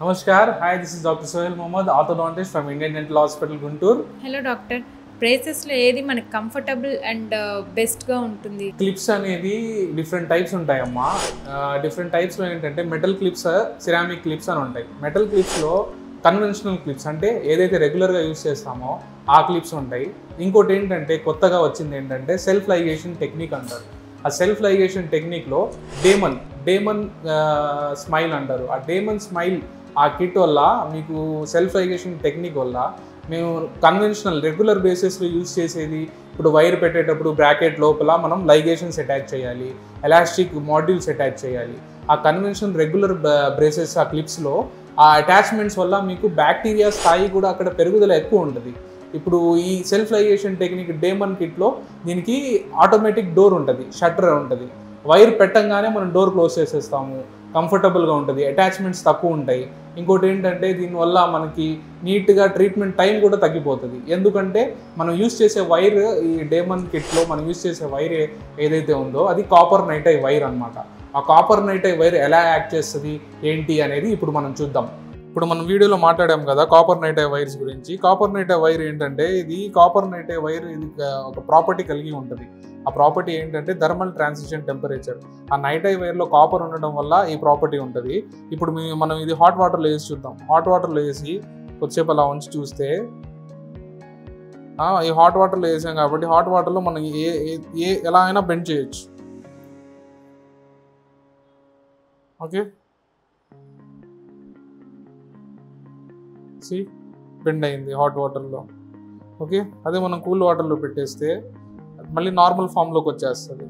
Namaskar. Hi, this is Dr. Sohail Mohammad, orthodontist from Indian Dental Hospital, Guntur. Hello doctor, బ్రేసెస్లో ఏది మనకి comfortable and బెస్ట్గా ఉంటుంది? Clips అనేది డిఫరెంట్ టైప్స్ ఉంటాయమ్మా. డిఫరెంట్ టైప్స్లో ఏంటంటే మెటల్ క్లిప్స్, సిరామిక్ క్లిప్స్ అని ఉంటాయి. మెటల్ క్లిప్స్లో కన్వెన్షనల్ క్లిప్స్ అంటే ఏదైతే రెగ్యులర్గా యూజ్ చేస్తామో ఆ క్లిప్స్ ఉంటాయి. ఇంకోటి ఏంటంటే కొత్తగా వచ్చింది ఏంటంటే సెల్ఫ్ లైగేషన్ టెక్నిక్ అంటారు. ఆ సెల్ఫ్ లైగేషన్ టెక్నిక్లో డేమన్ స్మైల్ అంటారు. ఆ డేమన్ స్మైల్ ఆ కిట్ వల్ల మీకు సెల్ఫ్ లైగేషన్ టెక్నిక్ వల్ల మేము కన్వెన్షనల్ రెగ్యులర్ బేసిస్లో యూజ్ చేసేది ఇప్పుడు వైర్ పెట్టేటప్పుడు బ్రాకెట్ లోపల మనం లైగేషన్స్ అటాచ్ చేయాలి, ఎలాస్టిక్ మాడ్యూల్స్ అటాచ్ చేయాలి. ఆ కన్వెన్షనల్ రెగ్యులర్ బ్రేసెస్ ఆ క్లిప్స్లో ఆ అటాచ్మెంట్స్ వల్ల మీకు బ్యాక్టీరియా స్థాయి కూడా అక్కడ పెరుగుదల ఎక్కువ ఉంటుంది. ఇప్పుడు ఈ సెల్ఫ్ లైగేషన్ టెక్నిక్ డేమన్ కిట్లో దీనికి ఆటోమేటిక్ డోర్ ఉంటుంది, షట్టర్ ఉంటుంది. వైర్ పెట్టంగానే మనం డోర్ క్లోజ్ చేసేస్తాము, కంఫర్టబుల్గా ఉంటుంది, అటాచ్మెంట్స్ తక్కువ ఉంటాయి. ఇంకోటి ఏంటంటే దీనివల్ల మనకి నీట్గా ట్రీట్మెంట్ టైం కూడా తగ్గిపోతుంది. ఎందుకంటే మనం యూజ్ చేసే వైర్, ఈ డేమన్ కిట్లో మనం యూజ్ చేసే వైర్ ఏదైతే ఉందో అది కాపర్ నైటై వైర్ అనమాట. ఆ కాపర్ నైటై వైర్ ఎలా యాక్ట్ చేస్తుంది ఏంటి అనేది ఇప్పుడు మనం చూద్దాం. ఇప్పుడు మనం వీడియోలో మాట్లాడాం కదా కాపర్ నైటై వైర్స్ గురించి. కాపర్ నైటై వైర్ ఏంటంటే ఇది కాపర్ నైటై వైర్ ఇది ఒక ప్రాపర్టీ కలిగి ఉంటుంది. ఆ ప్రాపర్టీ ఏంటంటే థర్మల్ ట్రాన్సిషన్ టెంపరేచర్. ఆ నైటై వైర్లో కాపర్ ఉండడం వల్ల ఈ ప్రాపర్టీ ఉంటుంది. ఇప్పుడు మనం ఇది హాట్ వాటర్లో వేసి చూద్దాం. హాట్ వాటర్లో వేసి కొద్దిసేపు అలా ఉంచి చూస్తే ఈ హాట్ వాటర్లో వేసాం కాబట్టి హాట్ వాటర్లో మనం ఎలా అయినా బెండ్ చేయొచ్చు. ఓకే, బెండ్ అయింది హాట్ వాటర్లో. ఓకే, అదే మనం కూల్ వాటర్లో పెట్టేస్తే మళ్ళీ నార్మల్ ఫామ్లోకి వచ్చేస్తుంది.